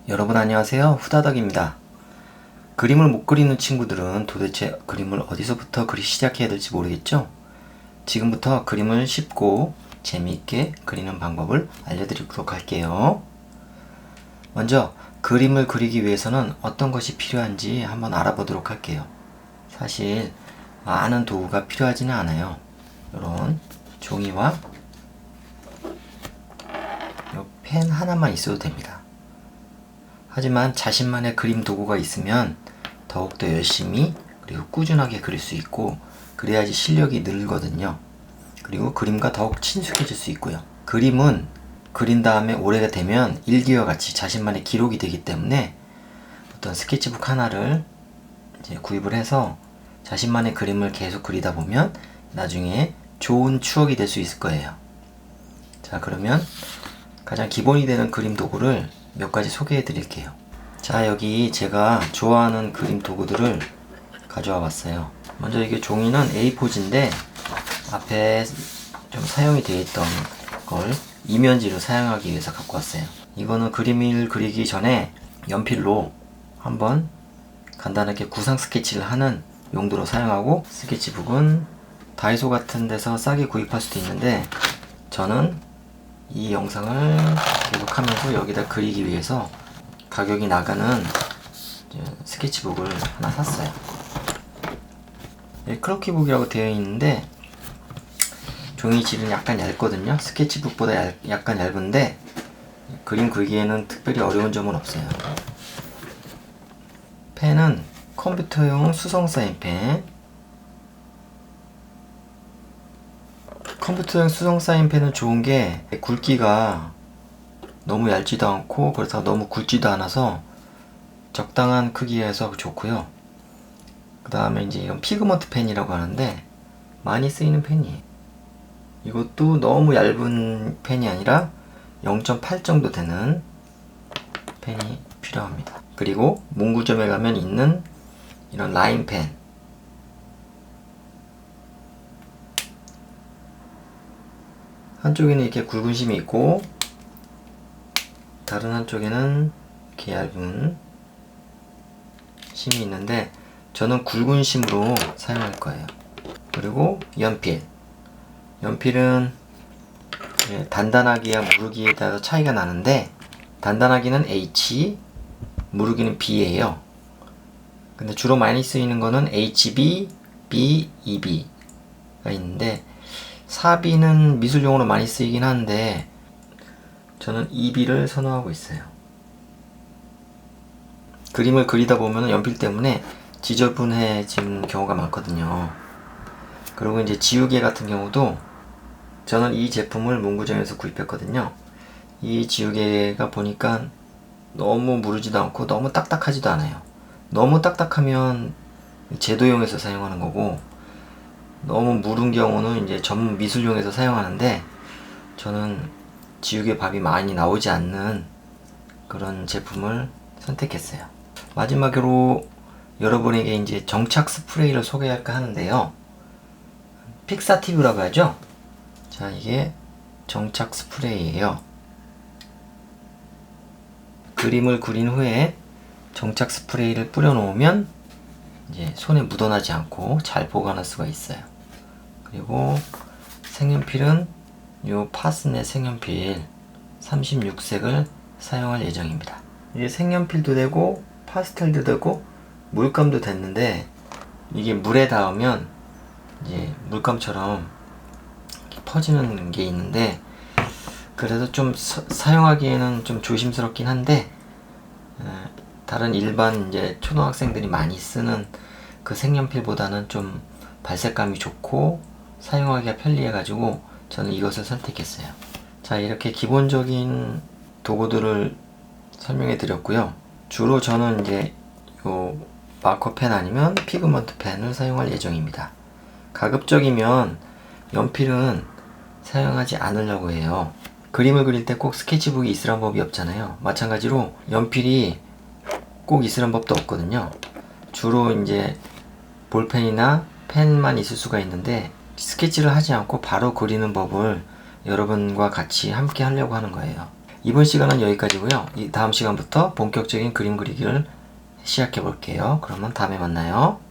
여러분 안녕하세요. 후다닥입니다. 그림을 못 그리는 친구들은 도대체 그림을 어디서부터 그리기 시작해야 될지 모르겠죠? 지금부터 그림을 쉽고 재미있게 그리는 방법을 알려드리도록 할게요. 먼저 그림을 그리기 위해서는 어떤 것이 필요한지 한번 알아보도록 할게요. 사실 많은 도구가 필요하지는 않아요. 이런 종이와 펜 하나만 있어도 됩니다. 하지만 자신만의 그림 도구가 있으면 더욱더 열심히 그리고 꾸준하게 그릴 수 있고 그래야지 실력이 늘거든요. 그리고 그림과 더욱 친숙해질 수 있고요. 그림은 그린 다음에 오래가 되면 일기와 같이 자신만의 기록이 되기 때문에 어떤 스케치북 하나를 이제 구입을 해서 자신만의 그림을 계속 그리다 보면 나중에 좋은 추억이 될 수 있을 거예요. 자, 그러면 가장 기본이 되는 그림 도구를 몇 가지 소개해 드릴게요. 자, 여기 제가 좋아하는 그림 도구들을 가져와 봤어요. 먼저 이게 종이는 A4지인데 앞에 좀 사용이 되어 있던 걸 이면지로 사용하기 위해서 갖고 왔어요. 이거는 그림을 그리기 전에 연필로 한번 간단하게 구상 스케치를 하는 용도로 사용하고, 스케치북은 다이소 같은 데서 싸게 구입할 수도 있는데 저는 이 영상을 계속하면서 여기다 그리기 위해서 가격이 나가는 스케치북을 하나 샀어요. 크로키북이라고 되어 있는데 종이 질은 약간 얇거든요. 스케치북보다 약간 얇은데 그림 그리기에는 특별히 어려운 점은 없어요. 펜은 컴퓨터용 수성 사인펜. 컴퓨터용 수성 사인펜은 좋은 게 굵기가 너무 얇지도 않고 그렇다고 너무 굵지도 않아서 적당한 크기에서 좋고요. 그 다음에 이제 이건 피그먼트 펜이라고 하는데 많이 쓰이는 펜이에요. 이것도 너무 얇은 펜이 아니라 0.8 정도 되는 펜이 필요합니다. 그리고 문구점에 가면 있는 이런 라인펜, 한쪽에는 이렇게 굵은 심이 있고 다른 한쪽에는 이렇게 얇은 심이 있는데 저는 굵은 심으로 사용할 거예요. 그리고 연필은 단단하기와 무르기에 따라 차이가 나는데 단단하기는 H, 무르기는 B예요. 근데 주로 많이 쓰이는 거는 HB, B, EB가 있는데 4B는 미술용으로 많이 쓰이긴 하는데 저는 EB를 선호하고 있어요. 그림을 그리다 보면 연필 때문에 지저분해진 경우가 많거든요. 그리고 이제 지우개 같은 경우도 저는 이 제품을 문구점에서 구입했거든요. 이 지우개가 보니까 너무 무르지도 않고 너무 딱딱하지도 않아요. 너무 딱딱하면 제도용에서 사용하는 거고 너무 무른 경우는 이제 전문 미술용에서 사용하는데 저는 지우개 밥이 많이 나오지 않는 그런 제품을 선택했어요. 마지막으로 여러분에게 이제 정착 스프레이를 소개할까 하는데요. 픽사티브라고 하죠. 자, 이게 정착 스프레이예요. 그림을 그린 후에 정착 스프레이를 뿌려 놓으면 이제 손에 묻어나지 않고 잘 보관할 수가 있어요. 그리고 색연필은 요 파스네 색연필 36색을 사용할 예정입니다. 이게 색연필도 되고 파스텔도 되고 물감도 됐는데 이게 물에 닿으면 이제 물감처럼 퍼지는 게 있는데 그래서 좀 사용하기에는 좀 조심스럽긴 한데 다른 일반 이제 초등학생들이 많이 쓰는 그 색연필보다는 좀 발색감이 좋고 사용하기가 편리해가지고 저는 이것을 선택했어요. 자, 이렇게 기본적인 도구들을 설명해 드렸고요. 주로 저는 이제 요 마커펜 아니면 피그먼트 펜을 사용할 예정입니다. 가급적이면 연필은 사용하지 않으려고 해요. 그림을 그릴 때 꼭 스케치북이 있으란 법이 없잖아요. 마찬가지로 연필이 꼭 있으란 법도 없거든요. 주로 이제 볼펜이나 펜만 있을 수가 있는데 스케치를 하지 않고 바로 그리는 법을 여러분과 같이 함께 하려고 하는 거예요. 이번 시간은 여기까지고요. 이 다음 시간부터 본격적인 그림 그리기를 시작해 볼게요. 그러면 다음에 만나요.